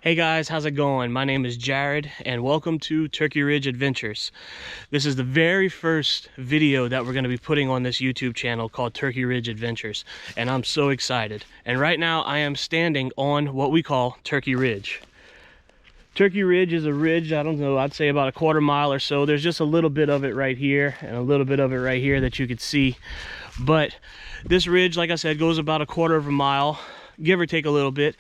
Hey guys, how's it going? My name is Jared and welcome to Turkey Ridge Adventures. This is the very first video that we're going to be putting on this YouTube channel called Turkey Ridge Adventures, and I'm so excited. And right now I am standing on what we call Turkey Ridge. Turkey Ridge is a ridge, I don't know, I'd say about a quarter mile or so. There's just a little bit of it right here and a little bit of it right here that you could see. But this ridge, like I said, goes about a quarter of a mile, give or take a little bit,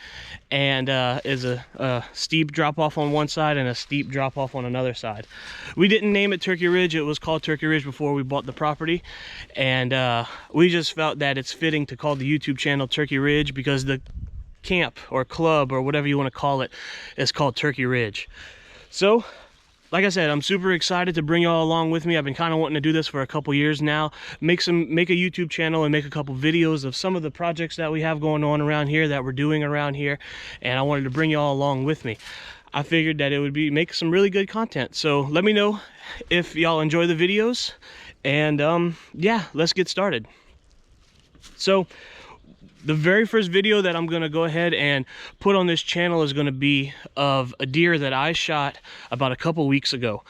and is a steep drop off on one side and a steep drop off on another side. We didn't name it Turkey Ridge. It was called Turkey Ridge before we bought the property, and we just felt that it's fitting to call the YouTube channel Turkey Ridge because the camp or club or whatever you want to call it is called Turkey Ridge. So like I said, I'm super excited to bring y'all along with me. I've been kind of wanting to do this for a couple years now. Make a YouTube channel and make a couple videos of some of the projects that we have going on around here, that we're doing around here, and I wanted to bring y'all along with me. I figured that it would make some really good content. So let me know if y'all enjoy the videos, and yeah, let's get started. So the very first video that I'm going to go ahead and put on this channel is going to be of a deer that I shot about a couple weeks ago.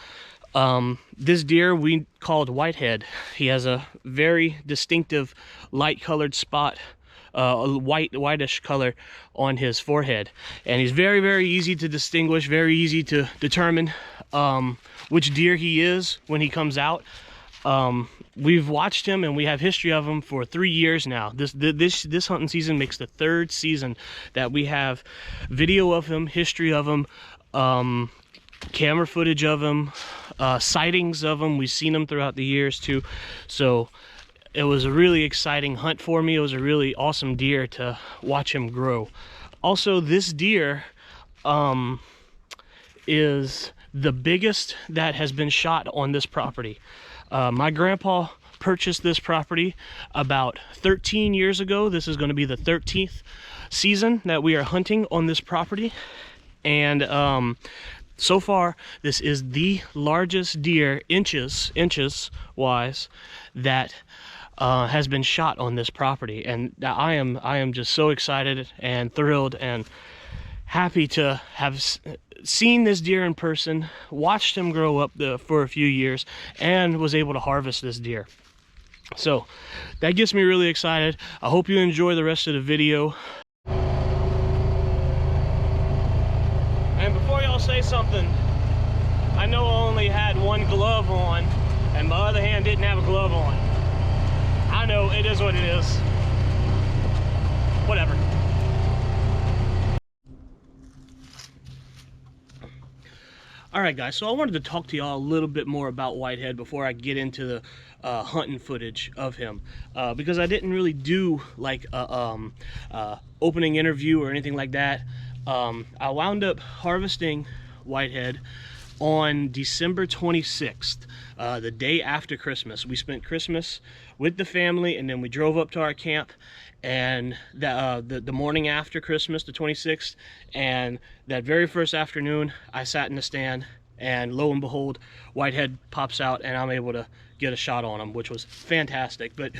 This deer we called Whitehead. He has a very distinctive light colored spot, a whitish color on his forehead, and he's very, very easy to distinguish, very easy to determine which deer he is when he comes out. We've watched him and we have history of him for 3 years now. This hunting season makes the third season that we have video of him, history of him, camera footage of him, sightings of him. We've seen him throughout the years too. So it was a really exciting hunt for me. It was a really awesome deer to watch him grow. Also, this deer is the biggest that has been shot on this property. My grandpa purchased this property about 13 years ago. This is going to be the 13th season that we are hunting on this property. And so far, this is the largest deer, inches wise, that has been shot on this property. And I am just so excited and thrilled and happy to have seen this deer in person, watched him grow up for a few years, and was able to harvest this deer. So that gets me really excited. I hope you enjoy the rest of the video. And before y'all say something, I know I only had one glove on and my other hand didn't have a glove on. I know, it is what it is. Whatever. All right, guys, so I wanted to talk to y'all a little bit more about Whitehead before I get into the hunting footage of him, because I didn't really do like a opening interview or anything like that. I wound up harvesting Whitehead on December 26th, the day after Christmas. We spent Christmas with the family, and then we drove up to our camp, and the morning after Christmas, the 26th, and that very first afternoon, I sat in the stand, and lo and behold, Whitehead pops out, and I'm able to get a shot on him, which was fantastic. But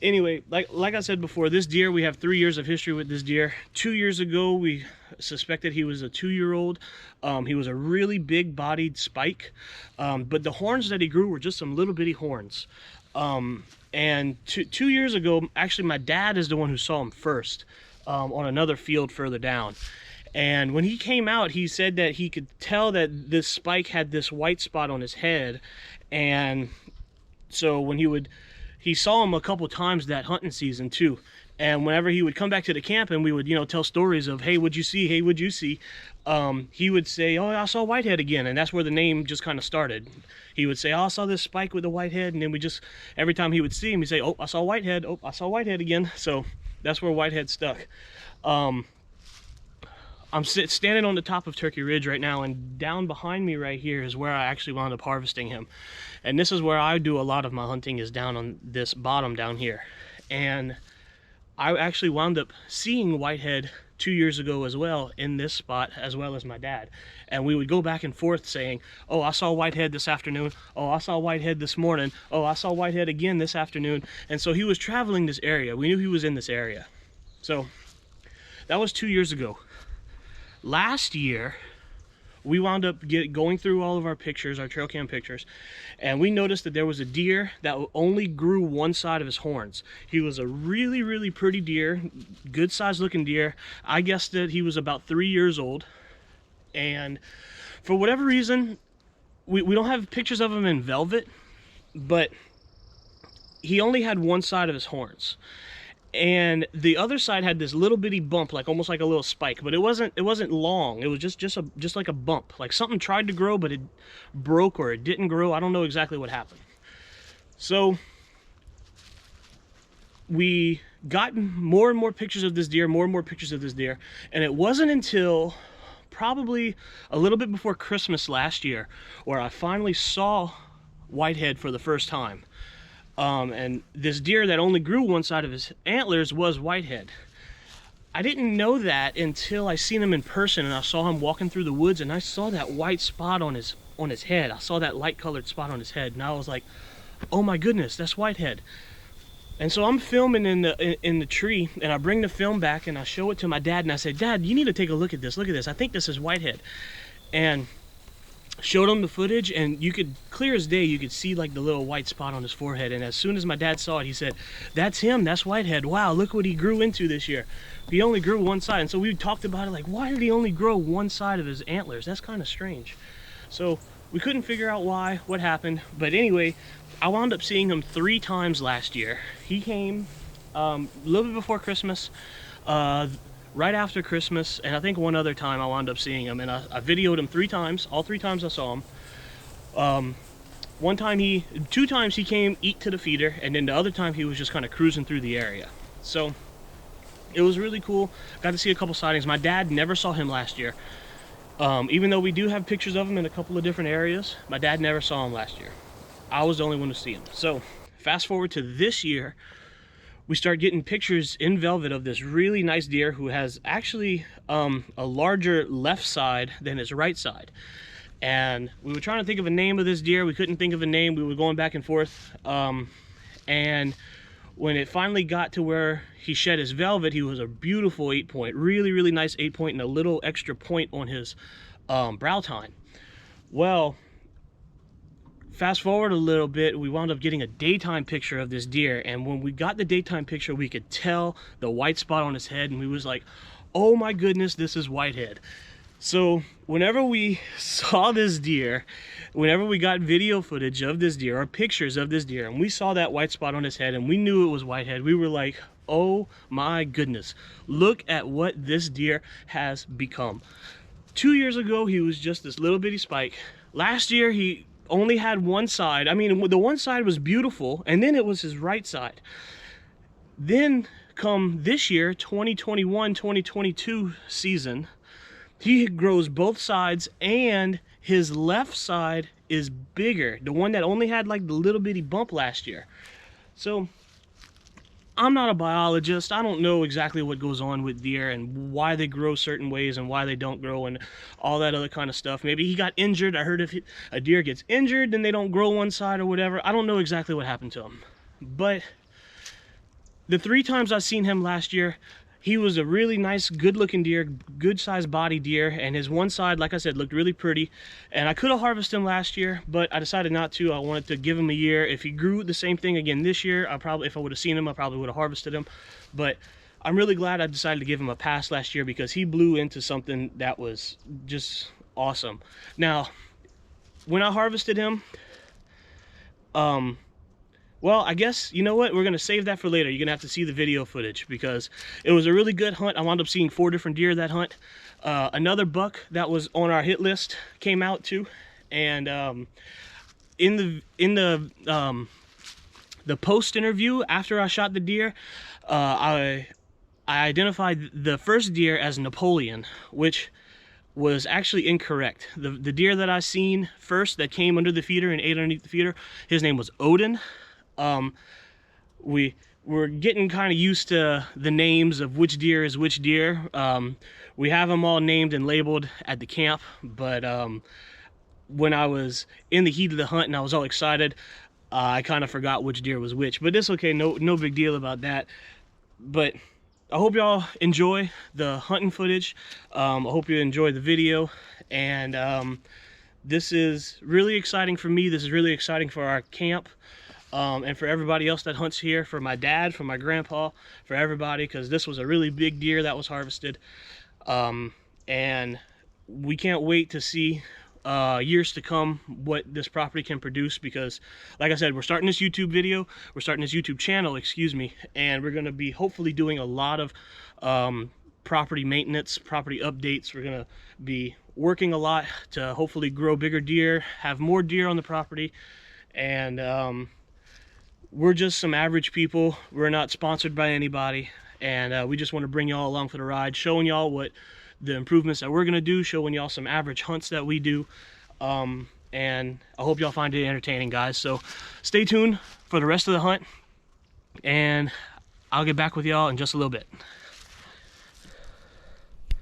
anyway, like I said before, this deer, we have 3 years of history with this deer. 2 years ago, we suspected he was a 2-year-old. He was a really big-bodied spike, but the horns that he grew were just some little bitty horns. And two years ago, actually, my dad is the one who saw him first on another field further down. And when he came out, he said that he could tell that this spike had this white spot on his head. And so when he saw him a couple times that hunting season too. And whenever he would come back to the camp and we would, tell stories of, hey, what'd you see? Hey, what'd you see? He would say, oh, I saw Whitehead again. And that's where the name just kind of started. He would say, oh, I saw this spike with a Whitehead. And then every time he would see him, he'd say, oh, I saw Whitehead. Oh, I saw Whitehead again. So that's where Whitehead stuck. I'm standing on the top of Turkey Ridge right now, and down behind me right here is where I actually wound up harvesting him. And this is where I do a lot of my hunting, is down on this bottom down here. And I actually wound up seeing Whitehead 2 years ago as well in this spot, as well as my dad. And we would go back and forth saying, oh, I saw Whitehead this afternoon. Oh, I saw Whitehead this morning. Oh, I saw Whitehead again this afternoon. And so he was traveling this area. We knew he was in this area. So that was 2 years ago. Last year, we wound up going through all of our pictures, our trail cam pictures, and we noticed that there was a deer that only grew one side of his horns. He was a really, really pretty deer, good sized looking deer. I guessed that he was about 3 years old, and for whatever reason, we don't have pictures of him in velvet, but he only had one side of his horns. And the other side had this little bitty bump, like almost like a little spike, but it wasn't long. It was just like a bump, like something tried to grow, but it broke, or it didn't grow. I don't know exactly what happened. So we got more and more pictures of this deer, and it wasn't until probably a little bit before Christmas last year where I finally saw whitehead for the first time. And this deer that only grew one side of his antlers was whitehead. I didn't know that until I seen him in person, and I saw him walking through the woods, and I saw that white spot on his head. I saw that light colored spot on his head, and I was like, oh my goodness, that's whitehead. And so I'm filming in the tree, and I bring the film back and I show it to my dad, and I say, Dad, you need to take a look at this. I think this is whitehead. And showed him the footage, and you could, clear as day, you could see like the little white spot on his forehead. And as soon as my dad saw it, he said, that's him, that's whitehead. Wow, look what he grew into this year. He only grew one side. And so we talked about it, like, why did he only grow one side of his antlers? That's kind of strange. So we couldn't figure out why, what happened. But anyway, I wound up seeing him 3 times last year. He came a little bit before Christmas, right after Christmas, and I think one other time I wound up seeing him, and I videoed him 3 times. All 3 times I saw him. 2 times he came eat to the feeder, and then the other time he was just kind of cruising through the area. So it was really cool. Got to see a couple sightings. My dad never saw him last year. Even though we do have pictures of him in a couple of different areas, my dad never saw him last year. I was the only one to see him. So fast forward to this year, we start getting pictures in velvet of this really nice deer who has actually a larger left side than his right side. And we were trying to think of a name of this deer. We couldn't think of a name. We were going back and forth. And when it finally got to where he shed his velvet, he was a beautiful 8-point, really, really nice 8-point, and a little extra point on his brow tine. Well, fast forward a little bit, we wound up getting a daytime picture of this deer, and when we got the daytime picture, we could tell the white spot on his head, and we was like, oh my goodness, this is whitehead. So whenever we saw this deer, whenever we got video footage of this deer or pictures of this deer, and we saw that white spot on his head and we knew it was whitehead, we were like, oh my goodness, look at what this deer has become. 2 years ago, he was just this little bitty spike. Last year, he only had one side. I mean, the one side was beautiful, and then it was his right side. Then come this year, 2021-2022 season, he grows both sides, and his left side is bigger, the one that only had like the little bitty bump last year. So I'm not a biologist. I don't know exactly what goes on with deer and why they grow certain ways and why they don't grow and all that other kind of stuff. Maybe he got injured. I heard if a deer gets injured, then they don't grow one side or whatever. I don't know exactly what happened to him. But the 3 times I've seen him last year, he was a really nice, good-looking deer, good-sized body deer, and his one side, like I said, looked really pretty. And I could have harvested him last year, but I decided not to. I wanted to give him a year. If he grew the same thing again this year, if I would have seen him, I probably would have harvested him. But I'm really glad I decided to give him a pass last year because he blew into something that was just awesome. Now, when I harvested him, well, I guess, you know what? We're going to save that for later. You're going to have to see the video footage because it was a really good hunt. I wound up seeing 4 different deer that hunt. Another buck that was on our hit list came out too. And in the post interview after I shot the deer, I identified the first deer as Napoleon, which was actually incorrect. The deer that I seen first that came under the feeder and ate underneath the feeder, his name was Odin. We were getting kind of used to the names of which deer is which deer. We have them all named and labeled at the camp, but when I was in the heat of the hunt and I was all excited, I kind of forgot which deer was which. But it's okay, no big deal about that. But I hope y'all enjoy the hunting footage. I hope you enjoy the video, and this is really exciting for me. This is really exciting for our camp, and for everybody else that hunts here, for my dad, for my grandpa, for everybody, because this was a really big deer that was harvested. And we can't wait to see years to come what this property can produce, because like I said, we're starting this YouTube channel, excuse me, and we're going to be hopefully doing a lot of property maintenance, property updates. We're going to be working a lot to hopefully grow bigger deer, have more deer on the property, and we're just some average people. We're not sponsored by anybody, and we just want to bring y'all along for the ride, showing y'all what the improvements that we're gonna do, showing y'all some average hunts that we do, and I hope y'all find it entertaining, guys. So stay tuned for the rest of the hunt, and I'll get back with y'all in just a little bit.